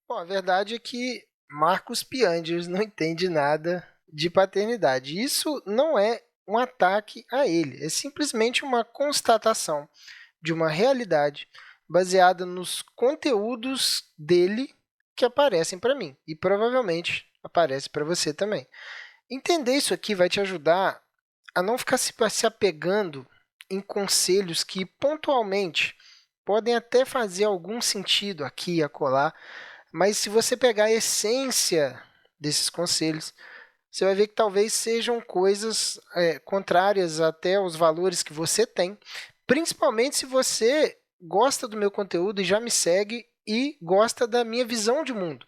Bom, a verdade é que Marcus Piangers não entende nada de paternidade. Isso não é um ataque a ele, é simplesmente uma constatação de uma realidade baseada nos conteúdos dele que aparecem para mim e provavelmente aparece para você também. Entender isso aqui vai te ajudar a não ficar se apegando em conselhos que pontualmente podem até fazer algum sentido aqui e acolá, mas se você pegar a essência desses conselhos, você vai ver que talvez sejam coisas contrárias até aos valores que você tem, principalmente se você gosta do meu conteúdo e já me segue e gosta da minha visão de mundo.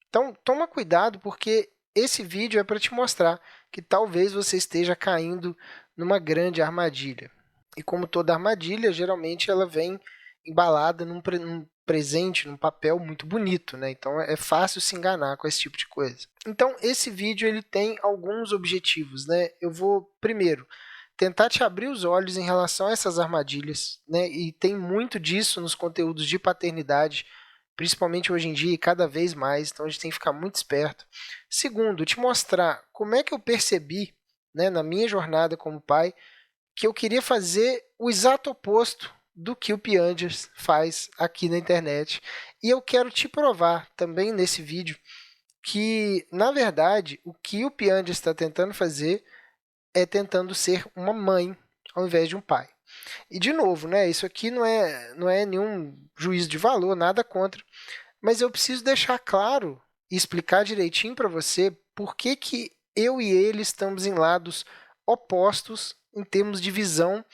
Então, toma cuidado, porque esse vídeo é para te mostrar que talvez você esteja caindo numa grande armadilha. E como toda armadilha, geralmente ela vem embalada num presente, num papel muito bonito, né? Então é fácil se enganar com esse tipo de coisa. Então esse vídeo ele tem alguns objetivos, né? Eu vou primeiro tentar te abrir os olhos em relação a essas armadilhas, né? E tem muito disso nos conteúdos de paternidade, principalmente hoje em dia e cada vez mais, então a gente tem que ficar muito esperto. Segundo, te mostrar como é que eu percebi, né, na minha jornada como pai, que eu queria fazer o exato oposto do que o Piangers faz aqui na internet. E eu quero te provar também nesse vídeo que, na verdade, o que o Piangers está tentando fazer é tentando ser uma mãe ao invés de um pai. E, de novo, né, isso aqui não é nenhum juízo de valor, nada contra, mas eu preciso deixar claro e explicar direitinho para você por que eu e ele estamos em lados opostos em termos de visão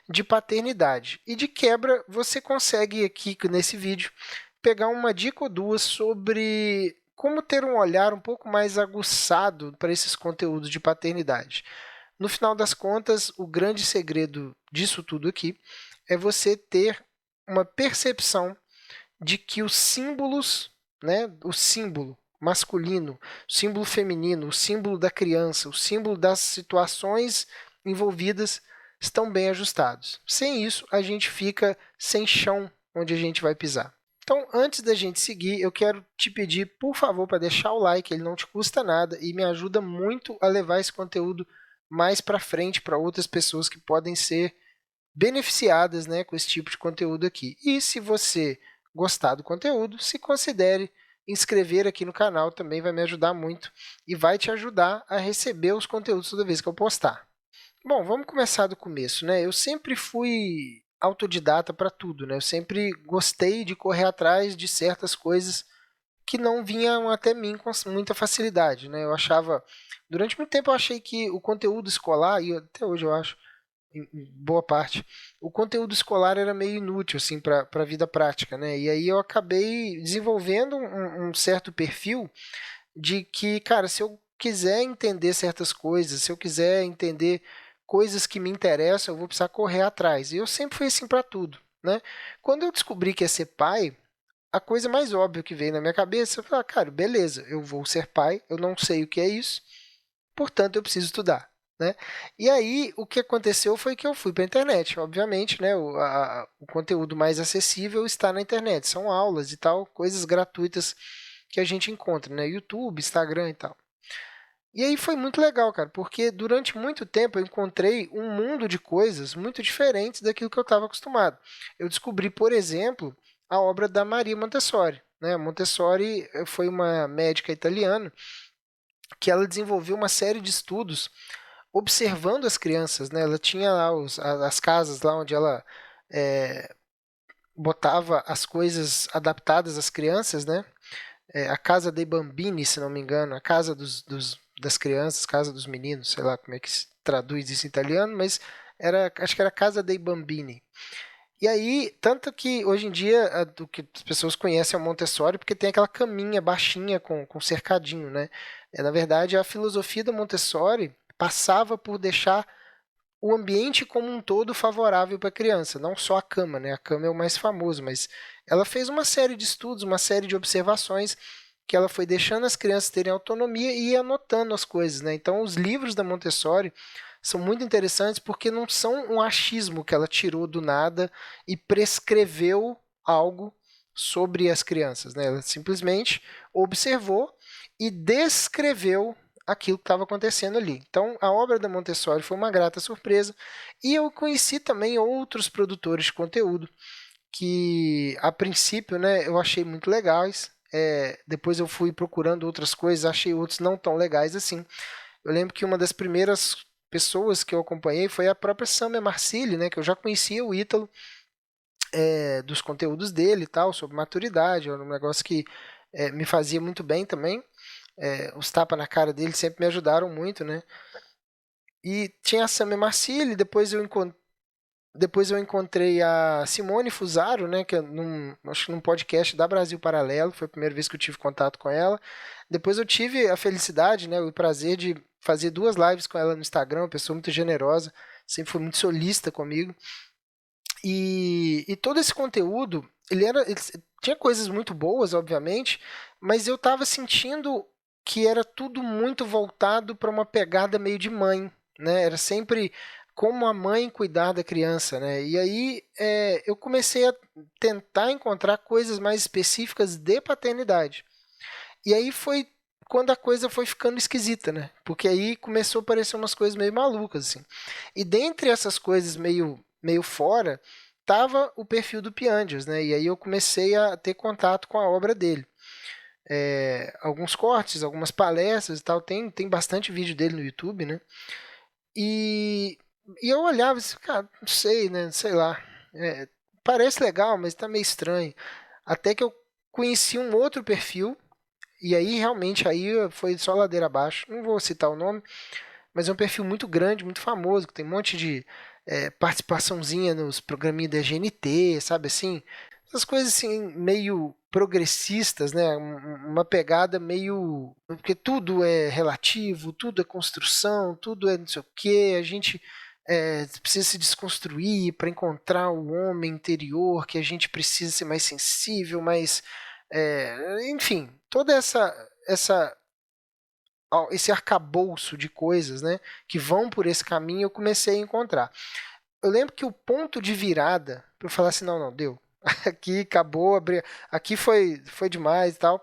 de paternidade. E de quebra, você consegue aqui nesse vídeo pegar uma dica ou duas sobre como ter um olhar um pouco mais aguçado para esses conteúdos de paternidade. No final das contas, o grande segredo disso tudo aqui é você ter uma percepção de que os símbolos, né, o símbolo masculino, o símbolo feminino, o símbolo da criança, o símbolo das situações envolvidas estão bem ajustados. Sem isso, a gente fica sem chão onde a gente vai pisar. Então, antes da gente seguir, eu quero te pedir, por favor, para deixar o like, ele não te custa nada e me ajuda muito a levar esse conteúdo mais para frente para outras pessoas que podem ser beneficiadas, né, com esse tipo de conteúdo aqui. E se você gostar do conteúdo, se considere inscrever aqui no canal, também vai me ajudar muito e vai te ajudar a receber os conteúdos toda vez que eu postar. Bom, vamos começar do começo, né? Eu sempre fui autodidata para tudo, né? Eu sempre gostei de correr atrás de certas coisas que não vinham até mim com muita facilidade, né? Eu achava, durante muito tempo eu achei que o conteúdo escolar, e até hoje eu acho, em boa parte, o conteúdo escolar era meio inútil assim para a vida prática, né? E aí eu acabei desenvolvendo um certo perfil de que, cara, se eu quiser entender certas coisas, se eu quiser entender coisas que me interessam, eu vou precisar correr atrás. E eu sempre fui assim para tudo, né? Quando eu descobri que ia ser pai, a coisa mais óbvia que veio na minha cabeça, eu falei, cara, beleza, eu vou ser pai, eu não sei o que é isso, portanto eu preciso estudar. Né? E aí, o que aconteceu foi que eu fui para a internet. Obviamente, né, o conteúdo mais acessível está na internet. São aulas e tal, coisas gratuitas que a gente encontra, né? YouTube, Instagram e tal. E aí foi muito legal, cara, porque durante muito tempo eu encontrei um mundo de coisas muito diferentes daquilo que eu estava acostumado. Eu descobri, por exemplo, a obra da Maria Montessori. Né? Montessori foi uma médica italiana que ela desenvolveu uma série de estudos observando as crianças, né? Ela tinha lá as casas lá onde ela botava as coisas adaptadas às crianças, né? A casa dei bambini, se não me engano, a casa das crianças, casa dos meninos, sei lá como é que se traduz isso em italiano, mas acho que era casa dei bambini. E aí, tanto que hoje em dia o que as pessoas conhecem é o Montessori, porque tem aquela caminha baixinha com cercadinho, né? Na verdade, a filosofia da Montessori passava por deixar o ambiente como um todo favorável para a criança, não só a cama, né? A cama é o mais famoso, mas ela fez uma série de estudos, uma série de observações que ela foi deixando as crianças terem autonomia e ia anotando as coisas, né? Então, os livros da Montessori são muito interessantes porque não são um achismo que ela tirou do nada e prescreveu algo sobre as crianças, né? Ela simplesmente observou e descreveu aquilo que estava acontecendo ali. Então, a obra da Montessori foi uma grata surpresa e eu conheci também outros produtores de conteúdo que, a princípio, né, eu achei muito legais. Depois eu fui procurando outras coisas, achei outros não tão legais assim. Eu lembro que uma das primeiras pessoas que eu acompanhei foi a própria Summer Marcilli, né, que eu já conhecia o Ítalo, dos conteúdos dele e tal, sobre maturidade, era um negócio que me fazia muito bem também. Os tapas na cara dele sempre me ajudaram muito, né? E tinha a Summer Marcilli, depois eu encontrei a Simone Fusaro, né, que acho que num podcast da Brasil Paralelo, foi a primeira vez que eu tive contato com ela. Depois eu tive a felicidade, né, o prazer de fazer 2 lives com ela no Instagram, uma pessoa muito generosa, sempre foi muito solícita comigo. E todo esse conteúdo, ele tinha coisas muito boas, obviamente, mas eu estava sentindo que era tudo muito voltado para uma pegada meio de mãe, né? Era sempre como a mãe cuidar da criança, né? E aí eu comecei a tentar encontrar coisas mais específicas de paternidade. E aí foi quando a coisa foi ficando esquisita, né? Porque aí começou a aparecer umas coisas meio malucas, assim. E dentre essas coisas meio fora, tava o perfil do Pianges, né? E aí eu comecei a ter contato com a obra dele. Alguns cortes, algumas palestras e tal, tem bastante vídeo dele no YouTube, né? E, e eu olhava assim, cara, não sei, né? Sei lá. Parece legal, mas tá meio estranho. Até que eu conheci um outro perfil, e aí realmente aí foi só ladeira abaixo. Não vou citar o nome, mas é um perfil muito grande, muito famoso, que tem um monte de participaçãozinha nos programinhos da GNT, sabe assim? Essas coisas assim, meio progressistas, né? Uma pegada meio. Porque tudo é relativo, tudo é construção, tudo é não sei o quê, a gente precisa se desconstruir para encontrar o homem interior, que a gente precisa ser mais sensível, mais. Enfim, toda esse arcabouço de coisas, né, que vão por esse caminho, eu comecei a encontrar. Eu lembro que o ponto de virada para eu falar assim, não, não, deu. Aqui acabou, aqui foi demais e tal.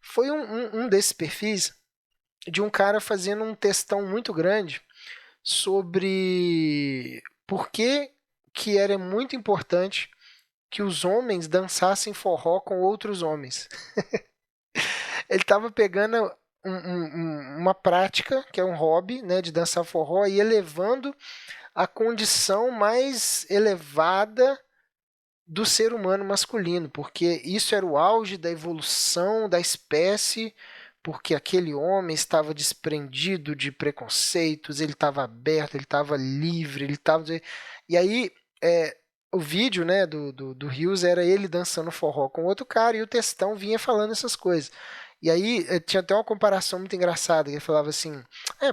Foi um desses perfis de um cara fazendo um textão muito grande sobre por que era muito importante que os homens dançassem forró com outros homens. Ele estava pegando uma prática, que é um hobby, né, de dançar forró, e elevando a condição mais elevada do ser humano masculino, porque isso era o auge da evolução da espécie, porque aquele homem estava desprendido de preconceitos, ele estava aberto, ele estava livre, ele estava. E aí, o vídeo, né, do Rios era ele dançando forró com outro cara e o textão vinha falando essas coisas. E aí tinha até uma comparação muito engraçada, que ele falava assim,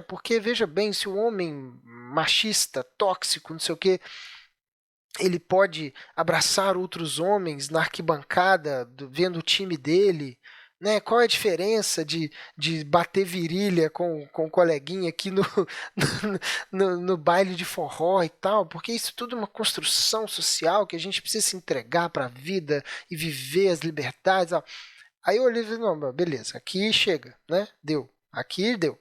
porque veja bem, se o homem machista, tóxico, não sei o quê, ele pode abraçar outros homens na arquibancada, vendo o time dele, né? Qual é a diferença de bater virilha com um coleguinha aqui no baile de forró e tal? Porque isso tudo é uma construção social que a gente precisa se entregar para a vida e viver as liberdades. Tal. Aí eu olhei e falei, não, beleza, aqui chega, né? Deu. Aqui deu.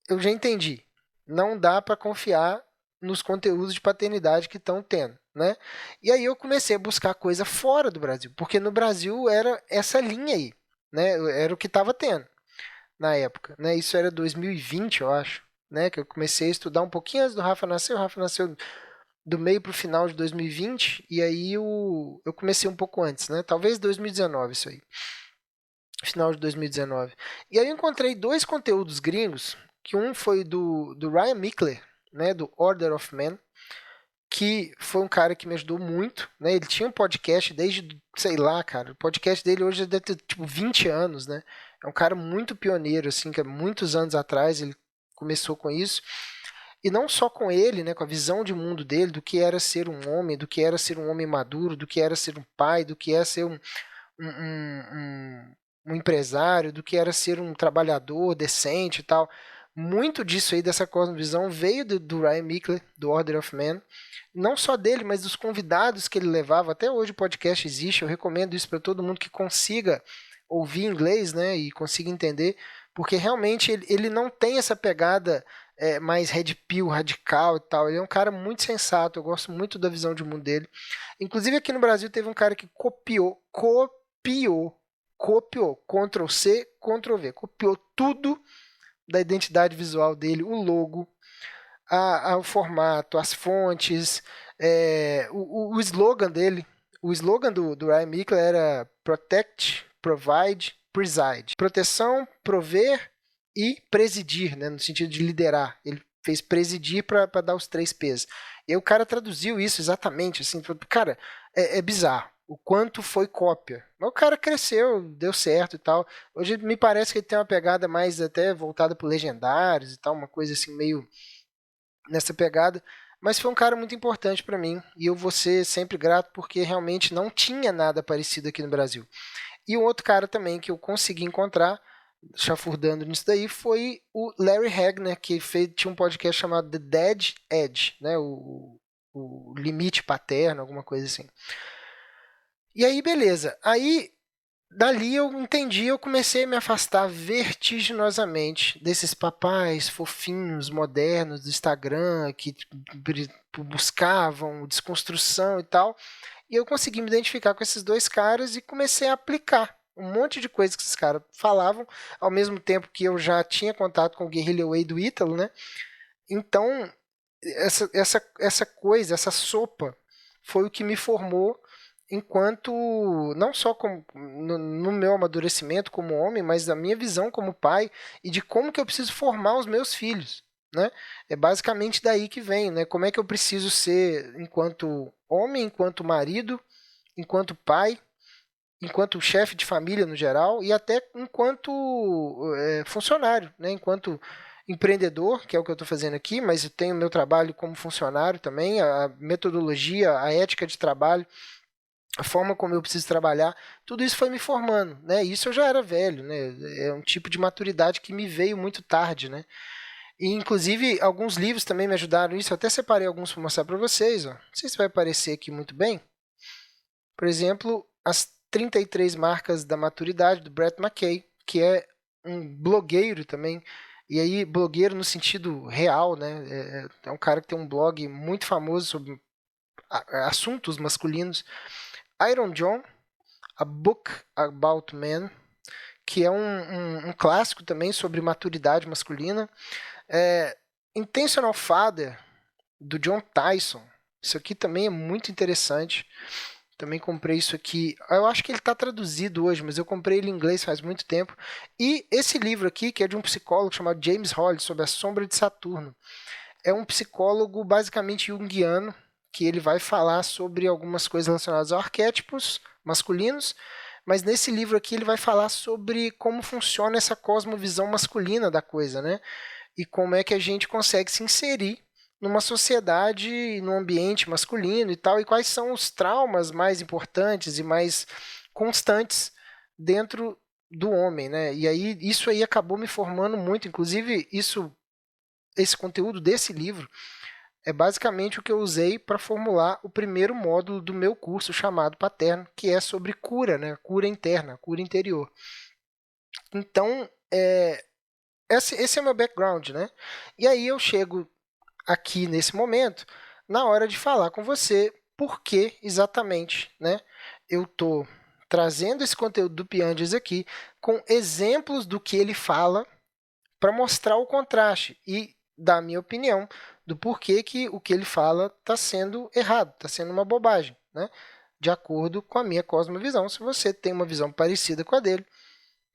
Eu já entendi. Não dá para confiar nos conteúdos de paternidade que estão tendo, né? E aí eu comecei a buscar coisa fora do Brasil, porque no Brasil era essa linha aí, né? Era o que estava tendo na época, né? Isso era 2020, eu acho, né? Que eu comecei a estudar um pouquinho antes do Rafa nascer. O Rafa nasceu do meio para o final de 2020 e aí eu comecei um pouco antes, né? Talvez 2019 isso aí, final de 2019. E aí eu encontrei 2 conteúdos gringos, que um foi do Ryan Michler, né, do Order of Man, que foi um cara que me ajudou muito, né? Ele tinha um podcast desde, sei lá, cara, o podcast dele hoje deve ter tipo 20 anos, né? É um cara muito pioneiro, assim, que há muitos anos atrás ele começou com isso. E não só com ele, né, com a visão de mundo dele, do que era ser um homem, do que era ser um homem maduro, do que era ser um pai, do que era ser um, um, um empresário, do que era ser um trabalhador decente e tal, Muito disso aí, dessa cosmovisão, veio do Ryan Michler, do Order of Man. Não só dele, mas dos convidados que ele levava. Até hoje o podcast existe, eu recomendo isso para todo mundo que consiga ouvir inglês, né, e consiga entender, porque realmente ele não tem essa pegada mais red pill, radical e tal. Ele é um cara muito sensato, eu gosto muito da visão de mundo dele. Inclusive aqui no Brasil teve um cara que copiou, Ctrl C, Ctrl V, copiou tudo da identidade visual dele, o logo, o formato, as fontes, o slogan dele. O slogan do Ryan Michler era Protect, Provide, Preside. Proteção, prover e presidir, né, no sentido de liderar. Ele fez presidir para dar os 3 P's. E aí o cara traduziu isso exatamente. Assim, cara, é bizarro o quanto foi cópia. Mas o cara cresceu, deu certo e tal. Hoje me parece que ele tem uma pegada mais até voltada para legendários e tal, uma coisa assim meio nessa pegada. Mas foi um cara muito importante para mim e eu vou ser sempre grato porque realmente não tinha nada parecido aqui no Brasil. E um outro cara também que eu consegui encontrar, chafurdando nisso daí, foi o Larry Hagner, que tinha um podcast chamado The Dead Edge, né? O limite paterno, alguma coisa assim. E aí, beleza. Aí, dali eu entendi, eu comecei a me afastar vertiginosamente desses papais fofinhos, modernos do Instagram, que buscavam desconstrução e tal. E eu consegui me identificar com esses 2 caras e comecei a aplicar um monte de coisa que esses caras falavam, ao mesmo tempo que eu já tinha contato com o Guerrilla Way do Ítalo, né? Então, essa coisa, essa sopa, foi o que me formou enquanto, não só no meu amadurecimento como homem, mas da minha visão como pai e de como que eu preciso formar os meus filhos. Né? É basicamente daí que vem, né? Como é que eu preciso ser enquanto homem, enquanto marido, enquanto pai, enquanto chefe de família no geral e até enquanto funcionário, né? Enquanto empreendedor, que é o que eu estou fazendo aqui, mas eu tenho meu trabalho como funcionário também, a metodologia, a ética de trabalho, a forma como eu preciso trabalhar, tudo isso foi me formando, né? Isso eu já era velho, né? É um tipo de maturidade que me veio muito tarde, né? E, inclusive, alguns livros também me ajudaram nisso. Eu até separei alguns para mostrar para vocês. Ó. Não sei se vai aparecer aqui muito bem. Por exemplo, As 33 Marcas da Maturidade, do Brett McKay, que é um blogueiro também. E aí, blogueiro no sentido real, né? É um cara que tem um blog muito famoso sobre assuntos masculinos. Iron John, A Book About Men, que é um clássico também sobre maturidade masculina. Intentional Father, do John Tyson. Isso aqui também é muito interessante. Também comprei isso aqui. Eu acho que ele está traduzido hoje, mas eu comprei ele em inglês faz muito tempo. E esse livro aqui, que é de um psicólogo chamado James Hollis, sobre a sombra de Saturno. É um psicólogo basicamente junguiano, que ele vai falar sobre algumas coisas relacionadas a arquétipos masculinos, mas nesse livro aqui ele vai falar sobre como funciona essa cosmovisão masculina da coisa, né? E como é que a gente consegue se inserir numa sociedade, num ambiente masculino e tal, e quais são os traumas mais importantes e mais constantes dentro do homem, né? E aí isso aí acabou me formando muito, inclusive esse conteúdo desse livro é basicamente o que eu usei para formular o primeiro módulo do meu curso chamado Paterno, que é sobre cura, né? Cura interna, cura interior. Então, esse é o meu background, né? E aí eu chego aqui nesse momento, na hora de falar com você por que exatamente, né? Eu estou trazendo esse conteúdo do Pianges aqui com exemplos do que ele fala para mostrar o contraste e dar a minha opinião do porquê que o que ele fala está sendo errado, está sendo uma bobagem, né? De acordo com a minha cosmovisão. Se você tem uma visão parecida com a dele,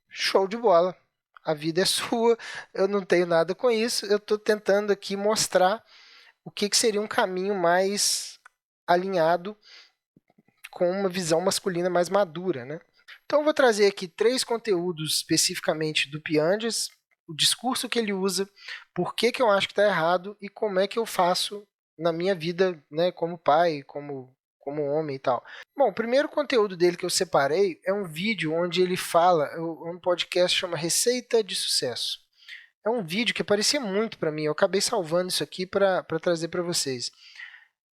show de bola. A vida é sua, eu não tenho nada com isso. Eu estou tentando aqui mostrar o que seria um caminho mais alinhado com uma visão masculina mais madura, né? Então eu vou trazer aqui 3 conteúdos especificamente do Pianges, o discurso que ele usa, por que eu acho que está errado e como é que eu faço na minha vida, né, como pai, como homem e tal. Bom, o primeiro conteúdo dele que eu separei é um vídeo onde ele fala, um podcast chama Receita de Sucesso. é um vídeo que aparecia muito para mim, eu acabei salvando isso aqui para trazer para vocês.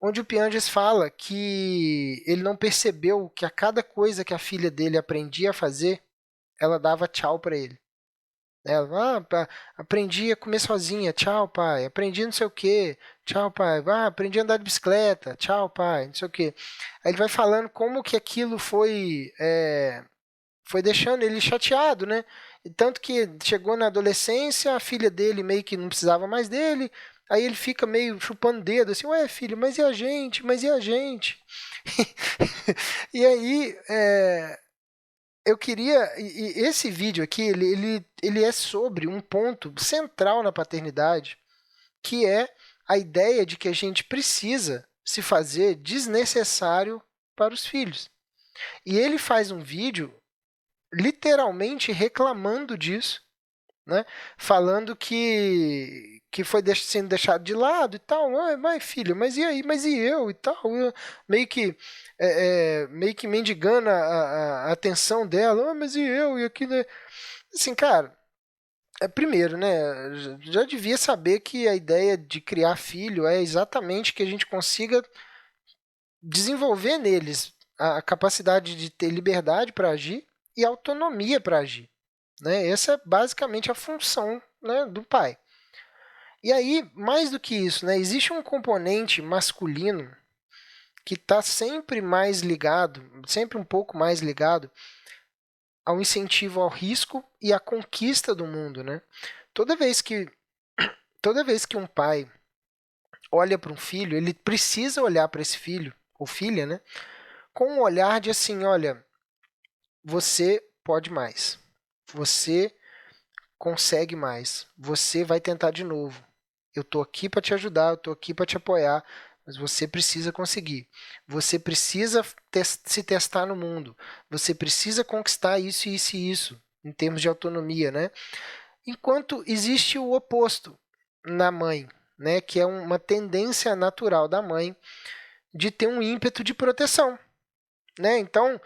Onde o Pianges fala que ele não percebeu que a cada coisa que a filha dele aprendia a fazer, ela dava tchau para ele. Ela, aprendi a comer sozinha, tchau, pai. Aprendi não sei o quê, tchau, pai. Aprendi a andar de bicicleta, tchau, pai, não sei o quê. Aí ele vai falando como que aquilo foi deixando ele chateado, né? E tanto que chegou na adolescência, a filha dele meio que não precisava mais dele, aí ele fica meio chupando dedo, assim, ué, filho, mas e a gente? Mas e a gente? E aí, eu queria. E esse vídeo aqui, ele é sobre um ponto central na paternidade, que é a ideia de que a gente precisa se fazer desnecessário para os filhos. E ele faz um vídeo literalmente reclamando disso, né? Falando que foi sendo deixado de lado e tal. Mas filho, mas e aí? Mas e eu e tal? Meio que meio que mendigando a atenção dela. Mas e eu? E aqui, né? Assim, cara, primeiro, né? Já devia saber que a ideia de criar filho é exatamente que a gente consiga desenvolver neles a capacidade de ter liberdade para agir e autonomia para agir. Né? Essa é basicamente a função, né, do pai. E aí, mais do que isso, né, existe um componente masculino que está sempre mais ligado, sempre um pouco mais ligado ao incentivo ao risco e à conquista do mundo. Né? Toda vez que, toda vez que um pai olha para um filho, ele precisa olhar para esse filho ou filha, né, com um olhar de assim, olha, você pode mais, você consegue mais, você vai tentar de novo. Eu tô aqui para te ajudar, eu tô aqui para te apoiar, mas você precisa conseguir. Você precisa se testar no mundo. Você precisa conquistar isso, isso e isso, em termos de autonomia, né? Enquanto existe o oposto na mãe, né? Que é uma tendência natural da mãe de ter um ímpeto de proteção, né? Então,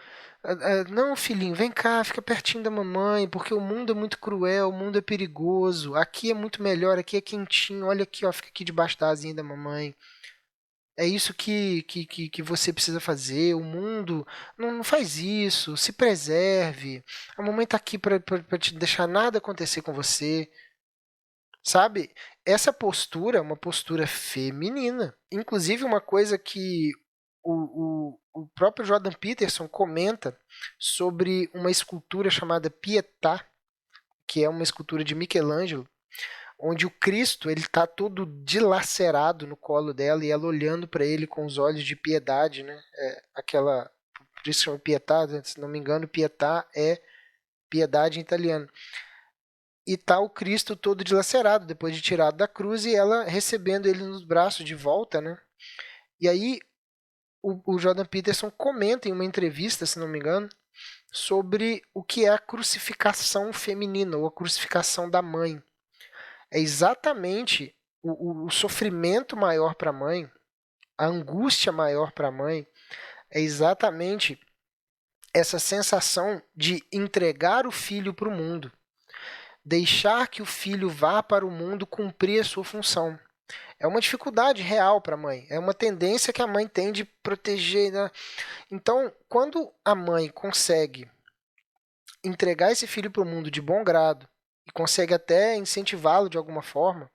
não, filhinho, vem cá, fica pertinho da mamãe, porque o mundo é muito cruel, o mundo é perigoso, aqui é muito melhor, aqui é quentinho, olha aqui, ó, fica aqui debaixo da asinha da mamãe. É isso que você precisa fazer, o mundo não faz isso, se preserve, a mamãe tá aqui para te deixar nada acontecer com você, sabe? Essa postura é uma postura feminina. Inclusive, uma coisa que o próprio Jordan Peterson comenta sobre uma escultura chamada Pietà, que é uma escultura de Michelangelo, onde o Cristo ele está todo dilacerado no colo dela e ela olhando para ele com os olhos de piedade, né? Aquela, por isso chama Pietà, se não me engano, Pietà é piedade em italiano. E tá o Cristo todo dilacerado, depois de tirado da cruz, e ela recebendo ele nos braços de volta, né? E aí o Jordan Peterson comenta em uma entrevista, se não me engano, sobre o que é a crucificação feminina, ou a crucificação da mãe. É exatamente o sofrimento maior para a mãe, a angústia maior para a mãe, é exatamente essa sensação de entregar o filho para o mundo. Deixar que o filho vá para o mundo cumprir a sua função. É uma dificuldade real para a mãe. É uma tendência que a mãe tem de proteger. Né? Então, quando a mãe consegue entregar esse filho para o mundo de bom grado e consegue até incentivá-lo de alguma forma,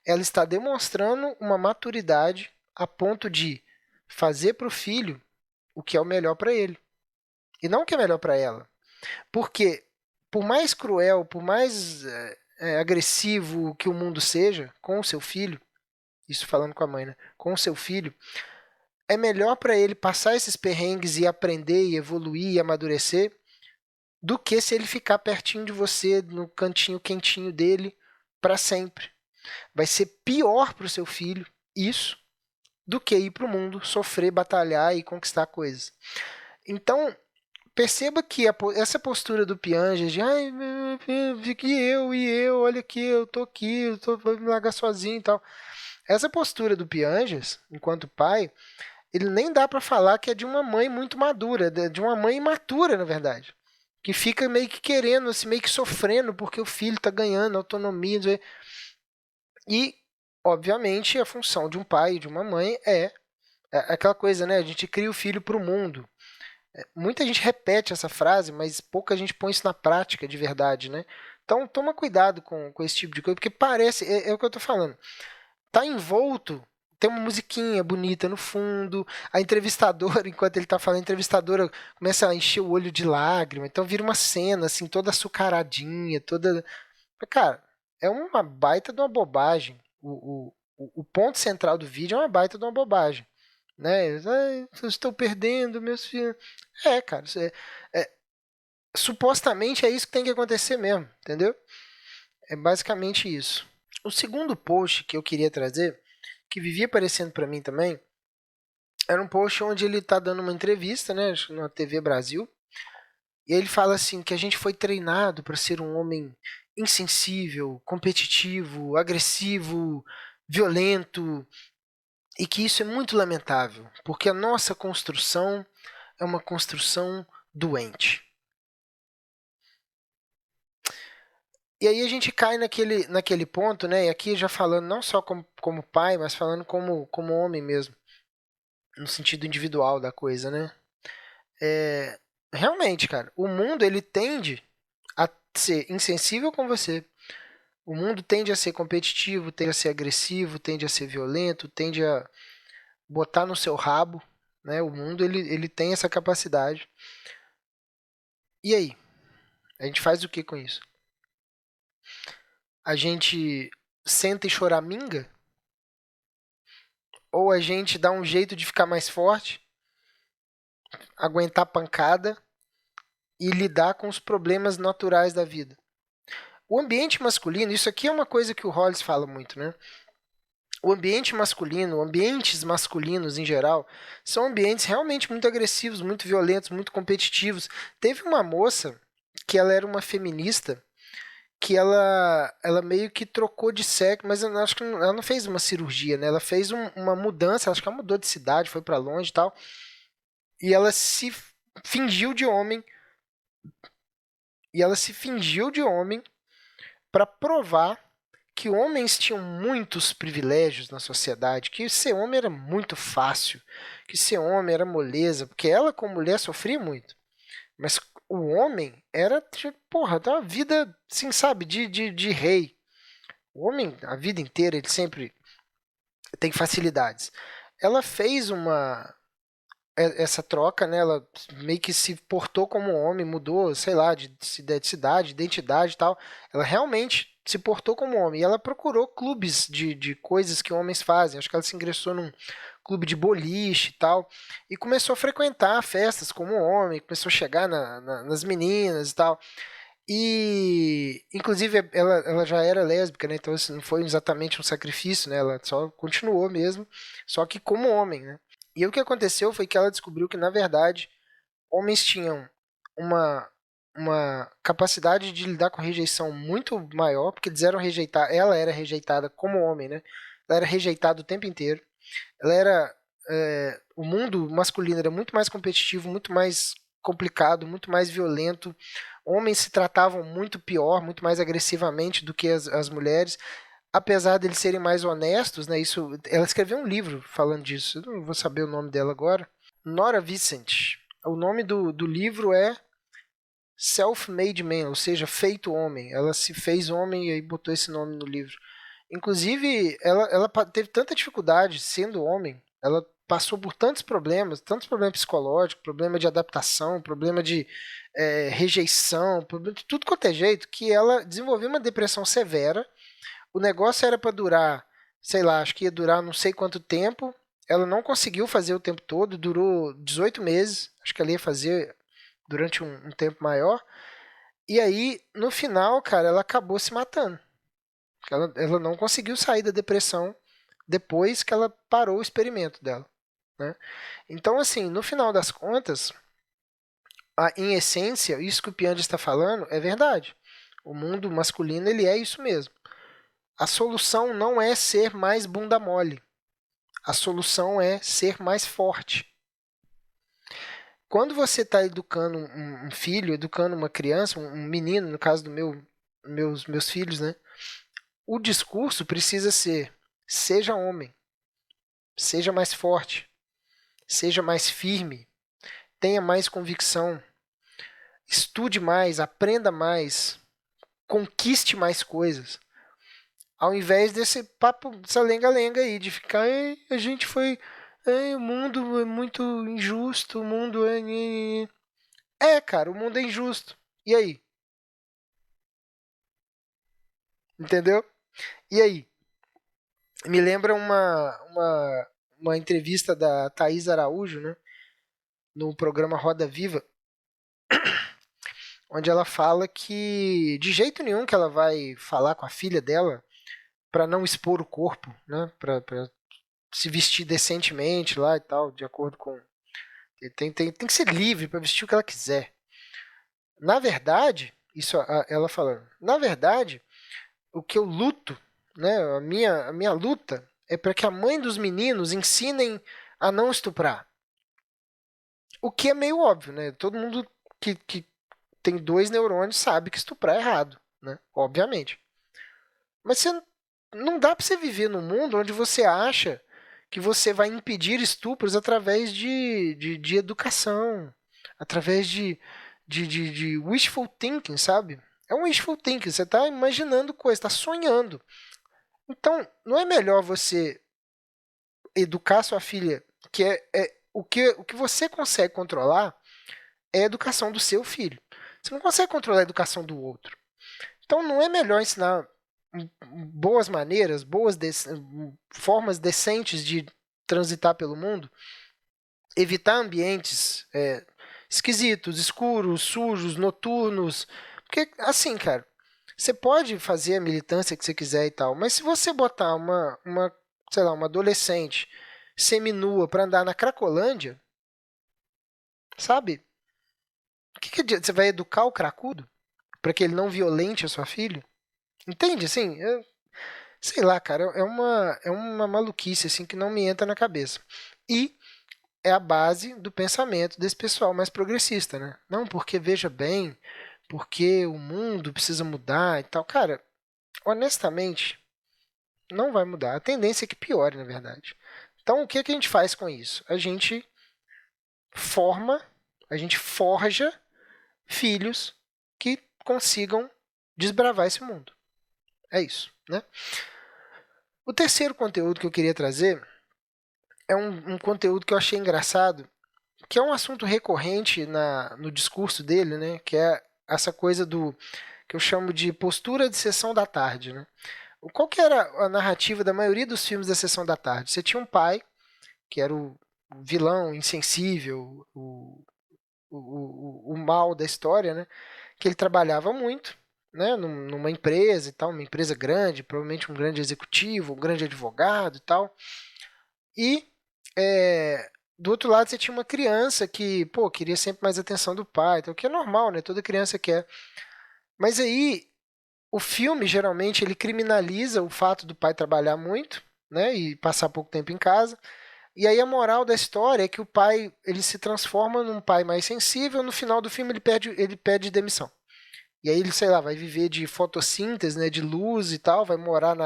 ela está demonstrando uma maturidade a ponto de fazer para o filho o que é o melhor para ele. E não o que é melhor para ela. Porque, por mais cruel, por mais agressivo que o mundo seja com o seu filho, isso falando com a mãe, né? Com o seu filho, é melhor para ele passar esses perrengues e aprender, e evoluir, e amadurecer, do que se ele ficar pertinho de você, no cantinho quentinho dele, para sempre. Vai ser pior para o seu filho isso do que ir para o mundo, sofrer, batalhar e conquistar coisas. Então, perceba que essa postura do Pianges de ai, e eu, olha aqui, eu tô aqui, vou me largar sozinho e tal. Essa postura do Pianges, enquanto pai, ele nem dá para falar que é de uma mãe muito madura, de uma mãe imatura, na verdade. que fica meio que querendo, assim, meio que sofrendo porque o filho está ganhando autonomia. E, obviamente, a função de um pai e de uma mãe é aquela coisa, né? A gente cria o filho para o mundo. Muita gente repete essa frase, mas pouca gente põe isso na prática de verdade, né? Então, toma cuidado com esse tipo de coisa, porque parece, é o que eu tô falando, tá envolto, tem uma musiquinha bonita no fundo, a entrevistadora, enquanto ele tá falando, a entrevistadora começa a encher o olho de lágrima, então vira uma cena, assim, toda açucaradinha, toda... Cara, é uma baita de uma bobagem. O ponto central do vídeo é uma baita de uma bobagem. Né? Ai, eu estou perdendo meus filhos. Cara, supostamente é isso que tem que acontecer mesmo, entendeu? É basicamente isso. O segundo post que eu queria trazer, que vivia aparecendo para mim também, era um post onde ele está dando uma entrevista, né, na TV Brasil, e ele fala assim que a gente foi treinado para ser um homem insensível, competitivo, agressivo, violento, e que isso é muito lamentável, porque a nossa construção é uma construção doente. E aí a gente cai naquele ponto, né? E aqui já falando não só como pai, mas falando como homem mesmo, no sentido individual da coisa, né? É, realmente, cara, o mundo ele tende a ser insensível com você. O mundo tende a ser competitivo, tende a ser agressivo, tende a ser violento, tende a botar no seu rabo, né? O mundo ele tem essa capacidade. E aí? A gente faz o que com isso? A gente senta e choraminga? Ou a gente dá um jeito de ficar mais forte, aguentar pancada e lidar com os problemas naturais da vida? O ambiente masculino, isso aqui é uma coisa que o Hollis fala muito, né? O ambiente masculino, ambientes masculinos em geral, são ambientes realmente muito agressivos, muito violentos, muito competitivos. Teve uma moça que ela era uma feminista que ela meio que trocou de sexo, mas eu acho que ela não fez uma cirurgia, né? Ela fez uma mudança, acho que ela mudou de cidade, foi para longe e tal, e ela se fingiu de homem, e ela se fingiu de homem para provar que homens tinham muitos privilégios na sociedade, que ser homem era muito fácil, que ser homem era moleza, porque ela como mulher sofria muito. Mas o homem era, tipo, porra, uma vida, assim, sabe, de rei. O homem, a vida inteira, ele sempre tem facilidades. Ela fez essa troca, né? Ela meio que se portou como homem, mudou, sei lá, de cidade, identidade e tal. Ela realmente se portou como homem. E ela procurou clubes de coisas que homens fazem. Acho que ela se ingressou num clube de boliche e tal. E começou a frequentar festas como homem, começou a chegar nas meninas e tal. E, inclusive, ela já era lésbica, né? Então, isso não foi exatamente um sacrifício, né? Ela só continuou mesmo, só que como homem, né? E o que aconteceu foi que ela descobriu que, na verdade, homens tinham uma, uma capacidade de lidar com rejeição muito maior, porque eles eram rejeitar, ela era rejeitada como homem, né? Ela era rejeitada o tempo inteiro. Ela era, o mundo masculino era muito mais competitivo, muito mais complicado, muito mais violento. Homens se tratavam muito pior, muito mais agressivamente do que as mulheres, apesar de eles serem mais honestos, né? Isso, ela escreveu um livro falando disso. Eu não vou saber o nome dela agora. Nora Vicent. O nome do livro é Self-Made Man, ou seja, feito homem. Ela se fez homem e aí botou esse nome no livro. Inclusive, ela teve tanta dificuldade sendo homem, ela passou por tantos problemas psicológicos, problema de adaptação, problema de rejeição, problema de tudo quanto é jeito, que ela desenvolveu uma depressão severa. O negócio era para durar, sei lá, acho que ia durar não sei quanto tempo. Ela não conseguiu fazer o tempo todo, durou 18 meses. Acho que ela ia fazer durante um tempo maior. E aí, no final, cara, ela acabou se matando. Ela não conseguiu sair da depressão depois que ela parou o experimento dela. Né? Então, assim, no final das contas, em essência, isso que o Piandi está falando é verdade. O mundo masculino ele é isso mesmo. A solução não é ser mais bunda mole. A solução é ser mais forte. Quando você está educando um filho, educando uma criança, um menino, no caso meus filhos, né? O discurso precisa ser: seja homem, seja mais forte, seja mais firme, tenha mais convicção, estude mais, aprenda mais, conquiste mais coisas. Ao invés desse papo, essa lenga-lenga aí, de ficar, a gente foi. O mundo é muito injusto, o mundo é. É, cara, o mundo é injusto. E aí? Entendeu? E aí? Me lembra uma entrevista da Thaís Araújo, né? No programa Roda Viva, onde ela fala que de jeito nenhum que ela vai falar com a filha dela para não expor o corpo, né? Para se vestir decentemente lá e tal, de acordo com. Tem que ser livre para vestir o que ela quiser. Na verdade, isso ela falando, na verdade, o que eu luto, né? A minha luta é para que a mãe dos meninos ensinem a não estuprar. O que é meio óbvio, né? Todo mundo que tem 2 neurônios sabe que estuprar é errado, né? Obviamente. Mas não dá para você viver num mundo onde você acha que você vai impedir estupros através de educação, através de wishful thinking, sabe? É um wishful thinking, você está imaginando coisas, está sonhando. Então, não é melhor você educar sua filha, que o que você consegue controlar é a educação do seu filho. Você não consegue controlar a educação do outro. Então, não é melhor ensinar boas maneiras, formas decentes de transitar pelo mundo, evitar ambientes esquisitos, escuros, sujos, noturnos. Porque, assim, cara, você pode fazer a militância que você quiser e tal, mas se você botar sei lá, uma adolescente seminua para andar na Cracolândia, sabe? O que adianta? Você vai educar o cracudo para que ele não violente a sua filha? Entende? Assim, sei lá, cara, é uma maluquice assim que não me entra na cabeça. E é a base do pensamento desse pessoal mais progressista, né? Não, porque veja bem, porque o mundo precisa mudar e tal. Cara, honestamente, não vai mudar. A tendência é que piore, na verdade. Então, o que que a gente faz com isso? A gente forma, a gente forja filhos que consigam desbravar esse mundo. É isso, né? O terceiro conteúdo que eu queria trazer é um conteúdo que eu achei engraçado, que é um assunto recorrente no discurso dele, né? Que é essa coisa do que eu chamo de postura de sessão da tarde, né? Qual que era a narrativa da maioria dos filmes da sessão da tarde? Você tinha um pai, que era o vilão insensível, o mal da história, né? Que ele trabalhava muito, né? Numa empresa e tal, uma empresa grande, provavelmente um grande executivo, um grande advogado e tal. E do outro lado você tinha uma criança que, pô, queria sempre mais atenção do pai, então, o que é normal, né? Toda criança quer. Mas aí o filme geralmente ele criminaliza o fato do pai trabalhar muito, né, e passar pouco tempo em casa. E aí a moral da história é que o pai ele se transforma num pai mais sensível. No final do filme ele pede demissão. E aí ele, sei lá, vai viver de fotossíntese, né, de luz e tal, vai morar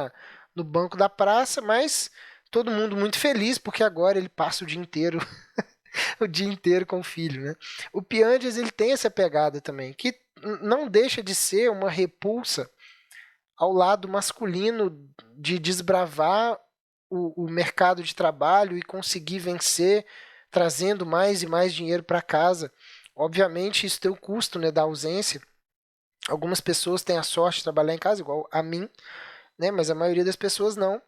no banco da praça, mas todo mundo muito feliz porque agora ele passa o dia inteiro o dia inteiro com o filho, né? O Pianges ele tem essa pegada também, que não deixa de ser uma repulsa ao lado masculino de desbravar o mercado de trabalho e conseguir vencer, trazendo mais e mais dinheiro para casa. Obviamente, isso tem o custo, né, da ausência. Algumas pessoas têm a sorte de trabalhar em casa, igual a mim, né, mas a maioria das pessoas não.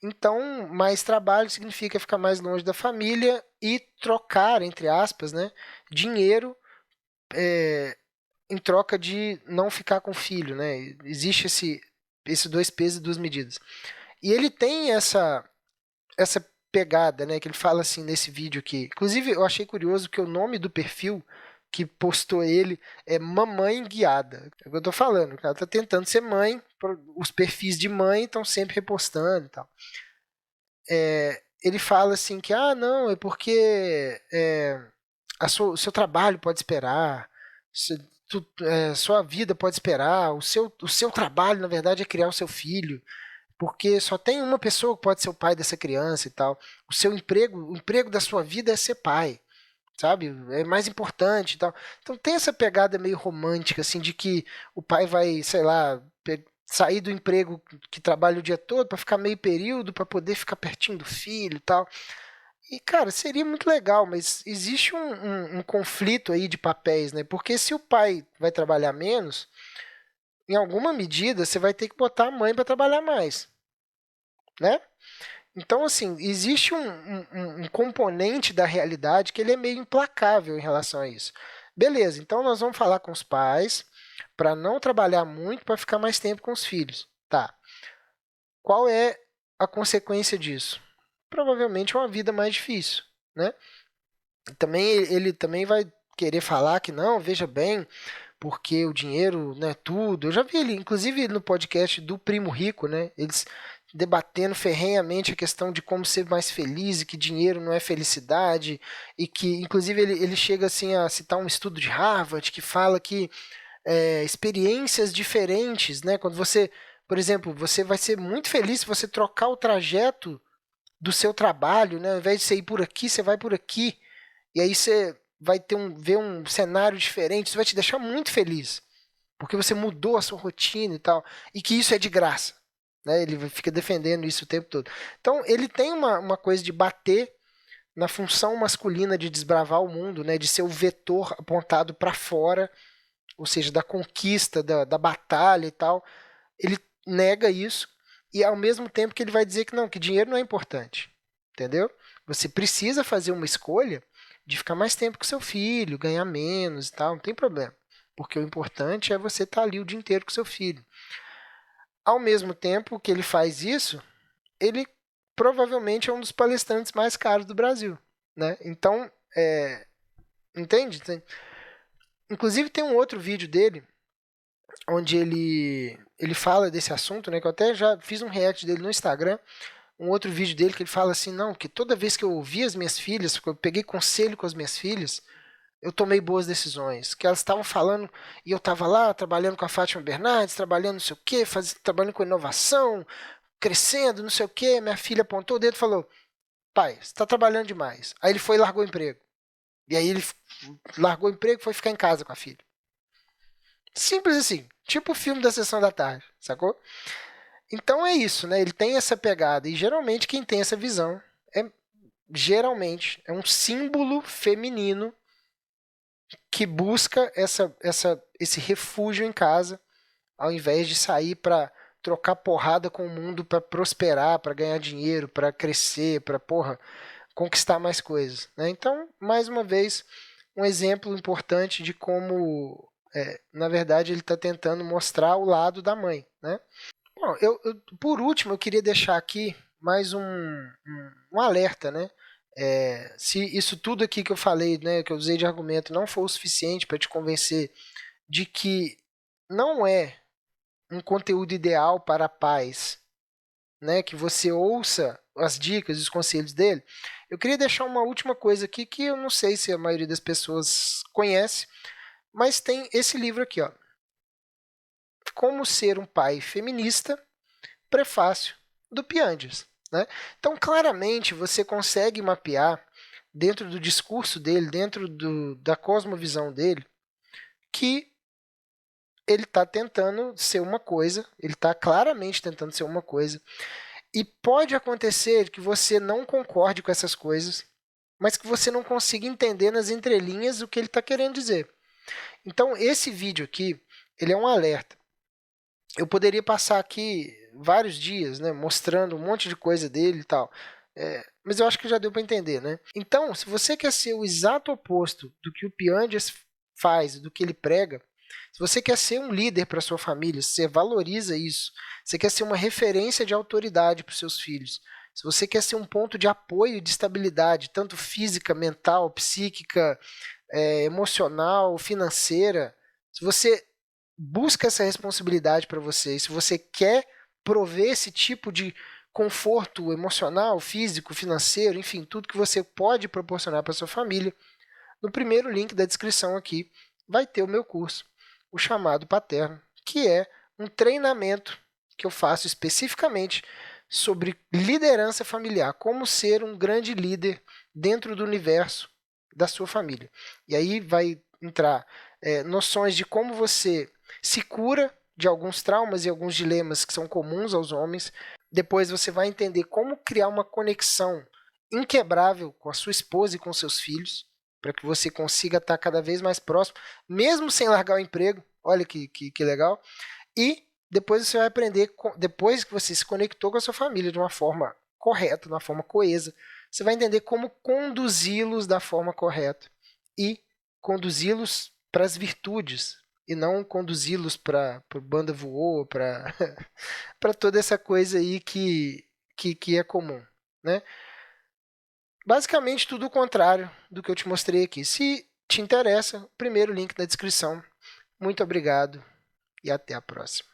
Então, mais trabalho significa ficar mais longe da família e trocar, entre aspas, né, dinheiro em troca de não ficar com o filho, né? Existe esse dois pesos e duas medidas. E ele tem essa pegada, né? Que ele fala assim nesse vídeo aqui. Inclusive, eu achei curioso que o nome do perfil que postou ele é Mamãe Guiada. É o que eu tô falando. O cara tá tentando ser mãe. Os perfis de mãe estão sempre repostando e tal. Ele fala assim que, não, é porque o seu trabalho pode esperar, sua vida pode esperar, o seu trabalho, na verdade, é criar o seu filho, porque só tem uma pessoa que pode ser o pai dessa criança e tal. O emprego da sua vida é ser pai, sabe? É mais importante e tal. Então tem essa pegada meio romântica, assim, de que o pai vai, sei lá, sair do emprego que trabalha o dia todo para ficar meio período, para poder ficar pertinho do filho e tal. E, cara, seria muito legal, mas existe um conflito aí de papéis, né? Porque se o pai vai trabalhar menos, em alguma medida você vai ter que botar a mãe para trabalhar mais, né? Então, assim, existe um componente da realidade que ele é meio implacável em relação a isso. Beleza, então nós vamos falar com os pais para não trabalhar muito, para ficar mais tempo com os filhos. Tá. Qual é a consequência disso? Provavelmente uma vida mais difícil, né? Também ele também vai querer falar que não, veja bem, porque o dinheiro não é tudo. Eu já vi ele, inclusive no podcast do Primo Rico, né? Eles debatendo ferrenhamente a questão de como ser mais feliz e que dinheiro não é felicidade e que, inclusive, ele chega assim a citar um estudo de Harvard que fala que experiências diferentes, né? Quando você, por exemplo, você vai ser muito feliz se você trocar o trajeto do seu trabalho, né? Ao invés de você ir por aqui, você vai por aqui. E aí você vai ver um cenário diferente, isso vai te deixar muito feliz, porque você mudou a sua rotina e tal, e que isso é de graça. Né? Ele fica defendendo isso o tempo todo. Então, ele tem uma coisa de bater na função masculina de desbravar o mundo, né? De ser o vetor apontado para fora, ou seja, da conquista, da batalha e tal. Ele nega isso, e ao mesmo tempo que ele vai dizer que não, que dinheiro não é importante. Entendeu? Você precisa fazer uma escolha de ficar mais tempo com seu filho, ganhar menos e tal, não tem problema. Porque o importante é você estar ali o dia inteiro com seu filho. Ao mesmo tempo que ele faz isso, ele provavelmente é um dos palestrantes mais caros do Brasil. Né? Então, entende? Inclusive tem um outro vídeo dele, onde ele fala desse assunto, né, que eu até já fiz um react dele no Instagram, um outro vídeo dele que ele fala assim, não, que toda vez que eu ouvi as minhas filhas, que eu peguei conselho com as minhas filhas, eu tomei boas decisões, que elas estavam falando, e eu estava lá, trabalhando com a Fátima Bernardes, trabalhando não sei o quê, trabalhando com inovação, crescendo, não sei o quê, minha filha apontou o dedo e falou, pai, você está trabalhando demais. Aí ele foi e largou o emprego. E aí ele largou o emprego e foi ficar em casa com a filha. Simples assim, tipo o filme da Sessão da Tarde, sacou? Então é isso, né? Ele tem essa pegada, e geralmente quem tem essa visão geralmente é um símbolo feminino que busca esse refúgio em casa, ao invés de sair para trocar porrada com o mundo para prosperar, para ganhar dinheiro, para crescer, para conquistar mais coisas. Né? Então, mais uma vez, um exemplo importante de como, na verdade, ele está tentando mostrar o lado da mãe. Né? Bom, por último, eu queria deixar aqui mais um alerta, né? Se isso tudo aqui que eu falei, né, que eu usei de argumento, não for o suficiente para te convencer de que não é um conteúdo ideal para pais, né, que você ouça as dicas e os conselhos dele, eu queria deixar uma última coisa aqui que eu não sei se a maioria das pessoas conhece, mas tem esse livro aqui, ó, Como Ser um Pai Feminista, prefácio do Pianges. Né? Então, claramente, você consegue mapear, dentro do discurso dele, dentro da cosmovisão dele, que ele está tentando ser uma coisa, ele está claramente tentando ser uma coisa, e pode acontecer que você não concorde com essas coisas, mas que você não consiga entender nas entrelinhas o que ele está querendo dizer. Então, esse vídeo aqui, ele é um alerta. Eu poderia passar aqui vários dias, né, mostrando um monte de coisa dele e tal, mas eu acho que já deu para entender, né? Então, se você quer ser o exato oposto do que o Pianges faz, do que ele prega, se você quer ser um líder para sua família, se você valoriza isso, você quer ser uma referência de autoridade para os seus filhos, se você quer ser um ponto de apoio e de estabilidade, tanto física, mental, psíquica, emocional, financeira, se você busca essa responsabilidade para você, se você quer prover esse tipo de conforto emocional, físico, financeiro, enfim, tudo que você pode proporcionar para sua família, no primeiro link da descrição aqui vai ter o meu curso, o Chamado Paterno, que é um treinamento que eu faço especificamente sobre liderança familiar, como ser um grande líder dentro do universo da sua família. E aí vai entrar noções de como você se cura de alguns traumas e alguns dilemas que são comuns aos homens. Depois você vai entender como criar uma conexão inquebrável com a sua esposa e com seus filhos, para que você consiga estar cada vez mais próximo, mesmo sem largar o emprego. Olha que legal. E depois você vai aprender, depois que você se conectou com a sua família de uma forma correta, de uma forma coesa, você vai entender como conduzi-los da forma correta e conduzi-los para as virtudes, e não conduzi-los para o banda voou, para toda essa coisa aí que é comum, né? Basicamente tudo o contrário do que eu te mostrei aqui. Se te interessa, primeiro link na descrição. Muito obrigado e até a próxima.